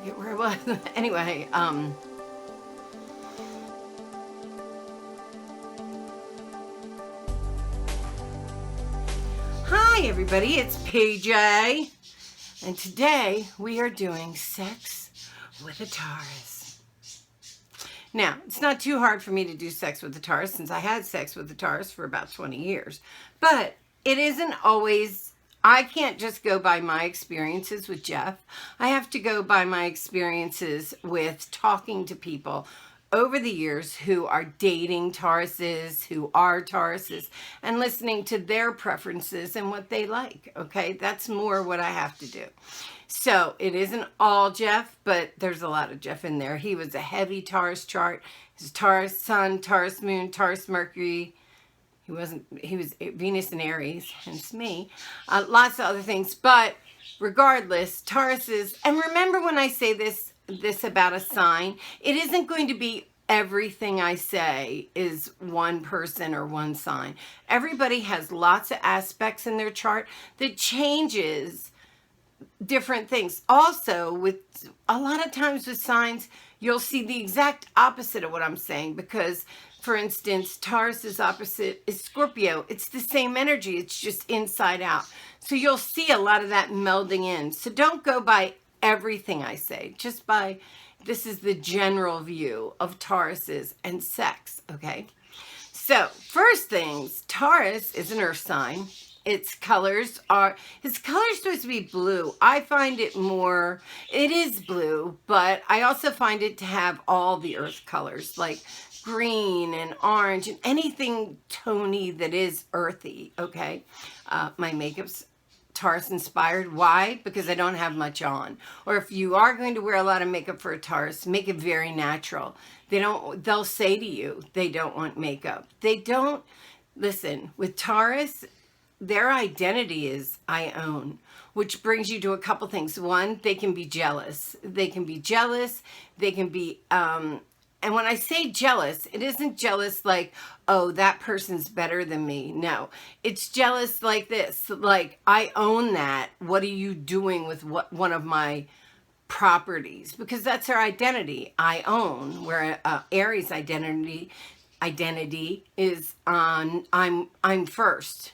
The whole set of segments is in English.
forget where I was. Anyway, hi everybody, it's PJ, and today we are doing sex with a Taurus. Now, it's not too hard for me to do sex with a Taurus since I had sex with a Taurus for about 20 years, but it isn't always. I can't just go by my experiences with Jeff. I have to go by my experiences with talking to people over the years who are dating Tauruses, who are Tauruses, and listening to their preferences and what they like. Okay, that's more what I have to do. So it isn't all Jeff, but there's a lot of Jeff in there. He was a heavy Taurus chart. His Taurus Sun, Taurus Moon, Taurus Mercury. He was Venus and Aries, hence me. Lots of other things, but regardless, Tauruses, and remember when I say this about a sign, it isn't going to be everything I say is one person or one sign. Everybody has lots of aspects in their chart that changes different things. Also, with a lot of times with signs, you'll see the exact opposite of what I'm saying because, for instance, Taurus's opposite is Scorpio. It's the same energy. It's just inside out. So you'll see a lot of that melding in. So don't go by everything I say. Just by, this is the general view of Tauruses and sex, okay? So first things, Taurus is an earth sign. His colors are supposed to be blue. I find it more, it is blue, but I also find it to have all the earth colors, like green and orange and anything tony that is earthy, okay? My makeup's Taurus inspired. Why? Because I don't have much on. Or if you are going to wear a lot of makeup for a Taurus, make it very natural. They'll say to you, they don't want makeup. They don't, listen, with Taurus, their identity is I own, which brings you to a couple things. One, they can be jealous. They can be, and when I say jealous, it isn't jealous like, oh, that person's better than me. No, it's jealous like this, like I own that. What are you doing with one of my properties? Because that's their identity. I own, where Aries identity is on I'm first.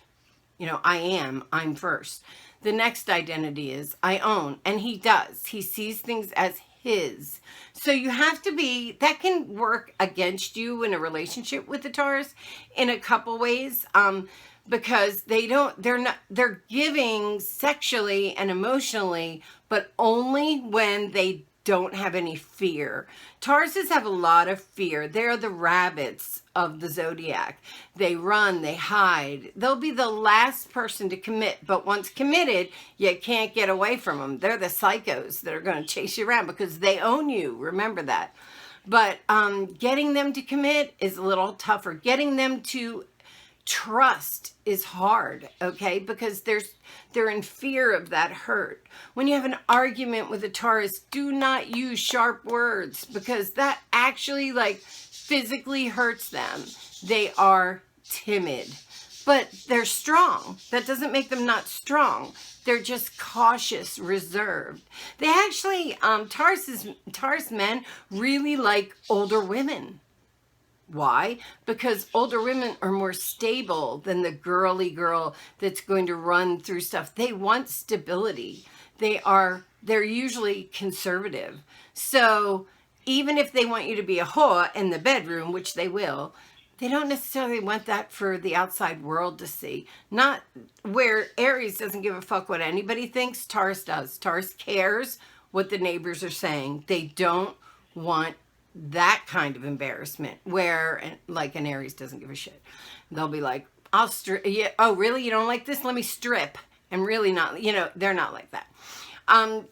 You know, I'm first. The next identity is I own, and he does. He sees things as his. So you have to be, that can work against you in a relationship with the Taurus in a couple ways. Because they're giving sexually and emotionally, but only when they don't have any fear. Tauruses have a lot of fear. They're the rabbits of the zodiac. They run, they hide. They'll be the last person to commit, but once committed, you can't get away from them. They're the psychos that are going to chase you around because they own you. Remember that. But getting them to commit is a little tougher. Getting them to trust is hard, okay? Because they're in fear of that hurt. When you have an argument with a Taurus, do not use sharp words because that actually like physically hurts them. They are timid, but they're strong. That doesn't make them not strong. They're just cautious, reserved. They actually, Taurus men really like older women. Why? Because older women are more stable than the girly girl that's going to run through stuff. They want stability. They're usually conservative. So even if they want you to be a hoa in the bedroom, which they will, they don't necessarily want that for the outside world to see. Not where Aries doesn't give a fuck what anybody thinks, Taurus does. Taurus cares what the neighbors are saying. They don't want that kind of embarrassment where like an Aries doesn't give a shit. They'll be like, I'll strip. Yeah, oh, really? You don't like this? Let me strip. And really not, they're not like that.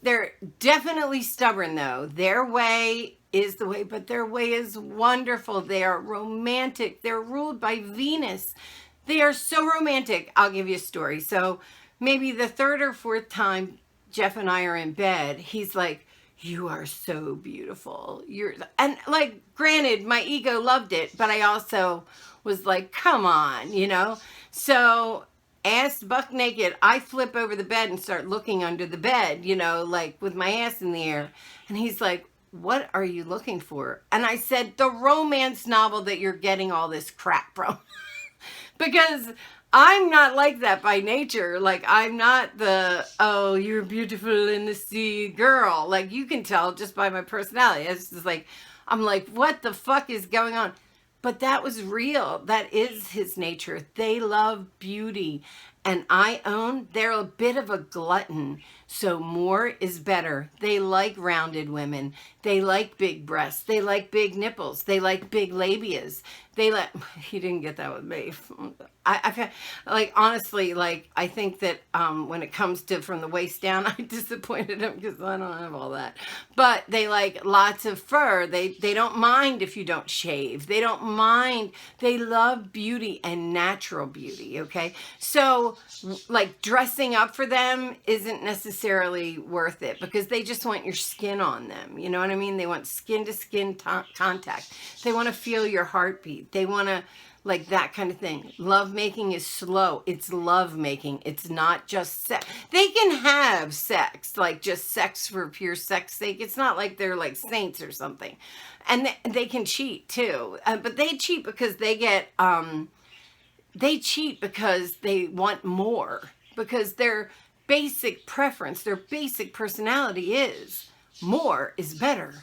They're definitely stubborn though. Their way is the way, but their way is wonderful. They are romantic. They're ruled by Venus. They are so romantic. I'll give you a story. So maybe the third or fourth time Jeff and I are in bed, he's like, you are so beautiful. And like, granted, my ego loved it, but I also was like, come on, So ass buck naked, I flip over the bed and start looking under the bed, you know, like with my ass in the air. And he's like, what are you looking for? And I said, the romance novel that you're getting all this crap from. Because I'm not like that by nature. Like, I'm not the, oh, you're beautiful in the sea girl. Like, you can tell just by my personality. It's just like, I'm like, what the fuck is going on? But that was real. That is his nature. They love beauty. And I own they're a bit of a glutton. So more is better. They like rounded women. They like big breasts. They like big nipples. They like big labias. They like, he didn't get that with me. I like, honestly, like, I think that when it comes to from the waist down, I disappointed him because I don't have all that. But they like lots of fur. They don't mind if you don't shave. They don't mind. They love beauty and natural beauty, okay? So, like, dressing up for them isn't necessarily worth it because they just want your skin on them. You know what I mean? They want skin to skin contact. They want to feel your heartbeat. They want to, like, that kind of thing. Love making is slow. It's love making. It's not just sex. They can have sex, like just sex for pure sex sake. It's not like they're like saints or something. And they can cheat too. But they cheat because they cheat because they want more. Because their basic preference, their basic personality is more is better.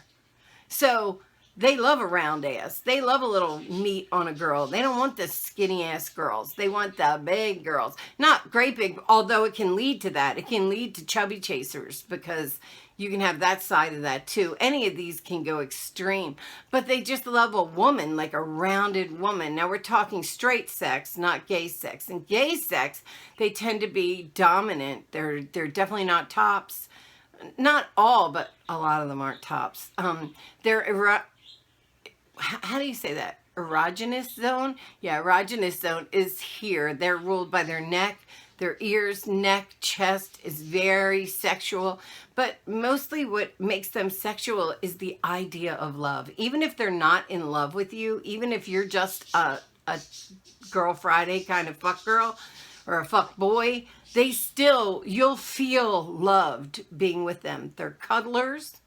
So they love a round ass. They love a little meat on a girl. They don't want the skinny ass girls. They want the big girls. Not great big, although it can lead to that. It can lead to chubby chasers because you can have that side of that too. Any of these can go extreme. But they just love a woman, like a rounded woman. Now we're talking straight sex, not gay sex. In gay sex, they tend to be dominant. They're definitely not tops. Not all, but a lot of them aren't tops. They're how do you say that? Erogenous zone? Yeah, erogenous zone is here. They're ruled by their neck, their ears, neck, chest is very sexual. But mostly what makes them sexual is the idea of love. Even if they're not in love with you, even if you're just a Girl Friday kind of fuck girl or a fuck boy, they still, you'll feel loved being with them. They're cuddlers.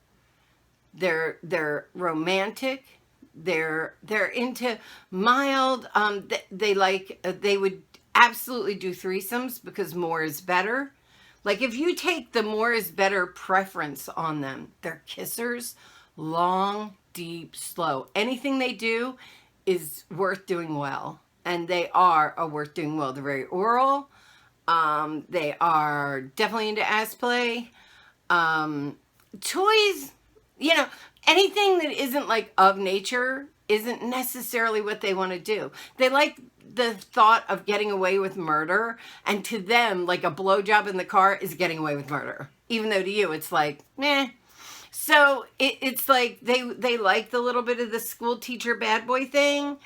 They're romantic. They're into mild. They like they would absolutely do threesomes because more is better. Like if you take the more is better preference on them, they're kissers, long, deep, slow. Anything they do is worth doing well, and they are worth doing well. They're very oral. They are definitely into ass play. Toys, you know, anything that isn't like of nature isn't necessarily what they want to do. They like the thought of getting away with murder, and to them, like a blowjob in the car is getting away with murder. Even though to you, it's like, meh. So it's like they like the little bit of the school teacher bad boy thing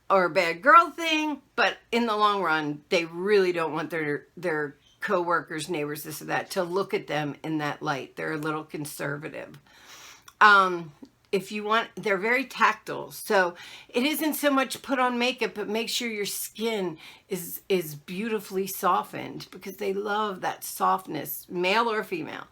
or bad girl thing, but in the long run, they really don't want their co-workers, neighbors, this or that, to look at them in that light. They're a little conservative. If you want, they're very tactile. So it isn't so much put on makeup, but make sure your skin is beautifully softened because they love that softness, male or female.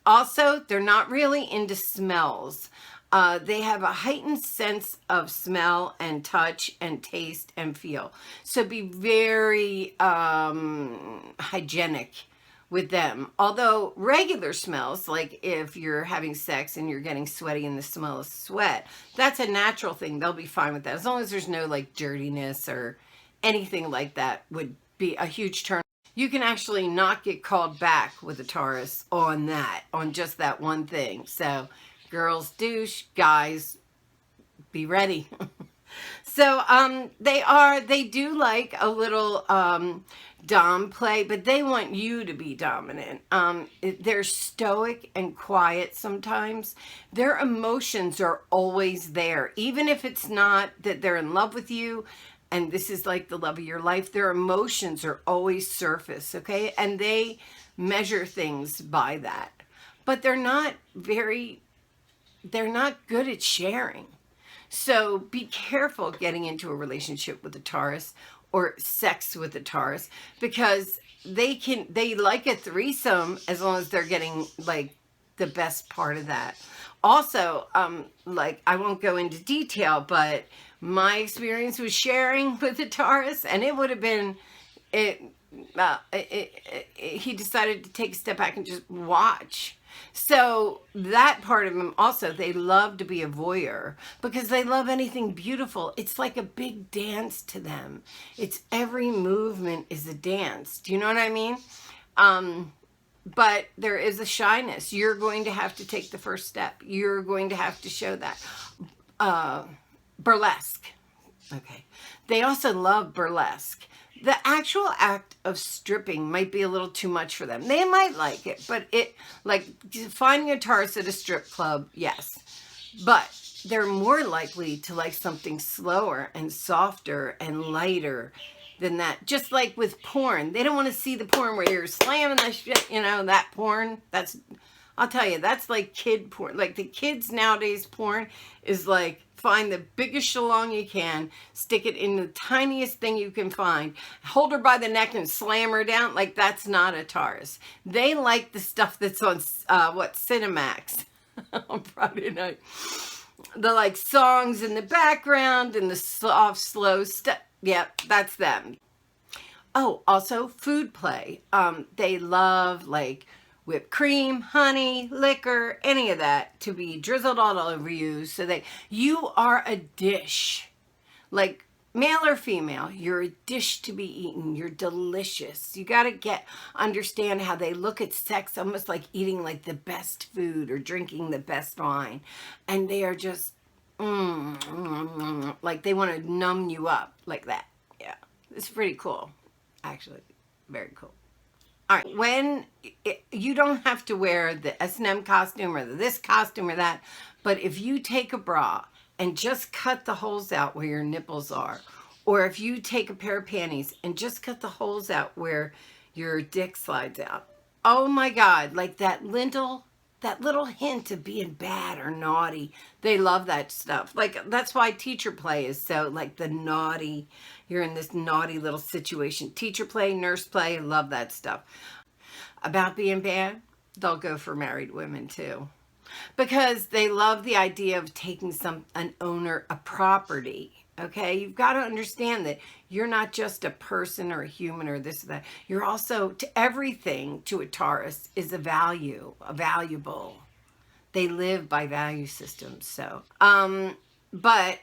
Also, they're not really into smells. They have a heightened sense of smell and touch and taste and feel. So be very hygienic with them. Although regular smells, like if you're having sex and you're getting sweaty and the smell of sweat, that's a natural thing. They'll be fine with that. As long as there's no like dirtiness or anything like that would be a huge turn. You can actually not get called back with a Taurus on that, on just that one thing. So girls douche, guys be ready. So they do like a little dom play, but they want you to be dominant. They're stoic and quiet sometimes. Their emotions are always there. Even if it's not that they're in love with you and this is like the love of your life, their emotions are always surface, okay? And they measure things by that. But they're not good at sharing. So be careful getting into a relationship with a Taurus, or sex with a Taurus, because they like a threesome as long as they're getting like the best part of that. Also, like, I won't go into detail, but my experience was sharing with a Taurus, and it would have been it, he decided to take a step back and just watch. So that part of them also, they love to be a voyeur because they love anything beautiful. It's like a big dance to them. It's every movement is a dance. Do you know what I mean? But there is a shyness. You're going to have to take the first step. You're going to have to show that. Burlesque. Okay. They also love burlesque. The actual act of stripping might be a little too much for them. They might like it, but like finding a Taurus at a strip club, yes. But they're more likely to like something slower and softer and lighter than that. Just like with porn. They don't want to see the porn where you're slamming the shit, that porn. I'll tell you, that's like kid porn. Like the kids nowadays porn is like, find the biggest shalong you can, stick it in the tiniest thing you can find, hold her by the neck and slam her down. Like, that's not a Taurus. They like the stuff that's on, Cinemax on Friday night. The like songs in the background and the soft, slow stuff. Yep, that's them. Oh, also food play. They love like whipped cream, honey, liquor, any of that to be drizzled all over you so that you are a dish. Like male or female, you're a dish to be eaten. You're delicious. You got to understand how they look at sex almost like eating like the best food or drinking the best wine. And they are just, like they want to numb you up like that. Yeah, it's pretty cool. Actually, very cool. All right, you don't have to wear the S&M costume or this costume or that, but if you take a bra and just cut the holes out where your nipples are, or if you take a pair of panties and just cut the holes out where your dick slides out, oh my God, like that little hint of being bad or naughty, they love that stuff. Like, that's why teacher play is so, like, the naughty, you're in this naughty little situation. Teacher play, nurse play, love that stuff. About being bad, they'll go for married women too, because they love the idea of taking a property. Okay, you've got to understand that you're not just a person or a human or this or that. You're also, to everything to a Taurus is a valuable. They live by value systems. So, but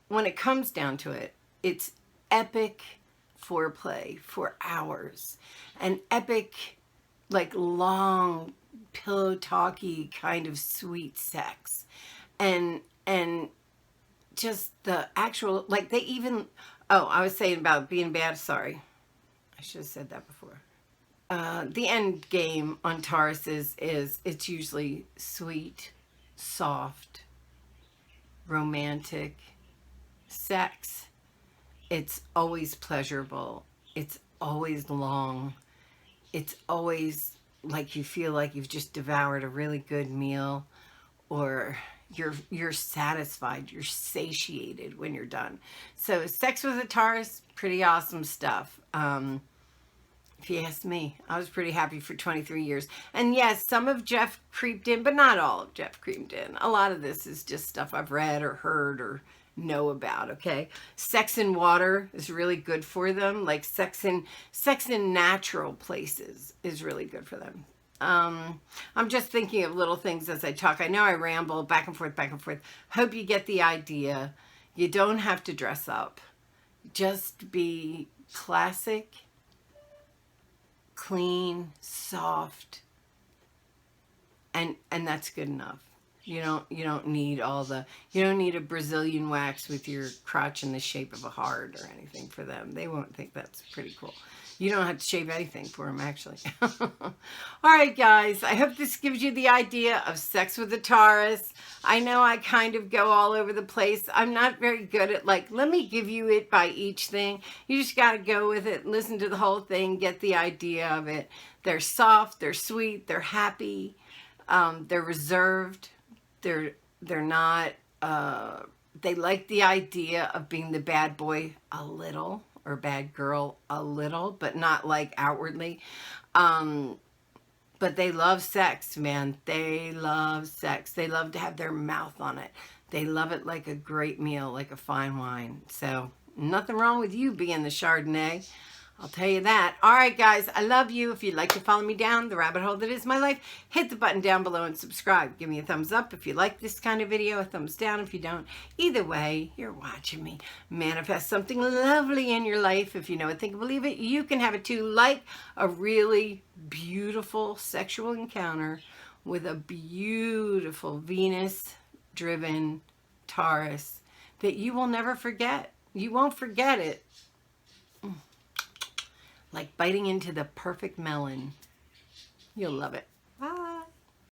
when it comes down to it, it's epic foreplay for hours, and epic, like long pillow talky kind of sweet sex, and just the actual, like they even, oh, I was saying about being bad, sorry. I should have said that before. The end game on Taurus is it's usually sweet, soft, romantic sex. It's always pleasurable. It's always long. It's always like you feel like you've just devoured a really good meal, or you're satisfied, you're satiated when you're done. So sex with a Taurus, pretty awesome stuff. If you ask me, I was pretty happy for 23 years. And yes, some of Jeff creeped in, but not all of Jeff creeped in. A lot of this is just stuff I've read or heard or know about. Okay, sex in water is really good for them. Like sex in natural places is really good for them. I'm just thinking of little things as I talk. I know I ramble back and forth, back and forth. Hope you get the idea. You don't have to dress up. Just be classic, clean, soft, and that's good enough. You don't need you don't need a Brazilian wax with your crotch in the shape of a heart or anything for them. They won't think that's pretty cool. You don't have to shave anything for them, actually. All right, guys. I hope this gives you the idea of sex with a Taurus. I know I kind of go all over the place. I'm not very good at, like, let me give you it by each thing. You just got to go with it, listen to the whole thing, get the idea of it. They're soft, they're sweet, they're happy, they're reserved, they're not, they like the idea of being the bad boy a little, or bad girl a little, but not like outwardly. But they love sex, man. They love sex. They love to have their mouth on it. They love it like a great meal, like a fine wine. So nothing wrong with you being the Chardonnay. I'll tell you that. All right, guys, I love you. If you'd like to follow me down the rabbit hole that is my life, hit the button down below and subscribe. Give me a thumbs up if you like this kind of video, a thumbs down if you don't. Either way, you're watching me manifest something lovely in your life. If you know it, think, believe it, you can have it too, like a really beautiful sexual encounter with a beautiful Venus-driven Taurus that you will never forget. You won't forget it. Like biting into the perfect melon. You'll love it.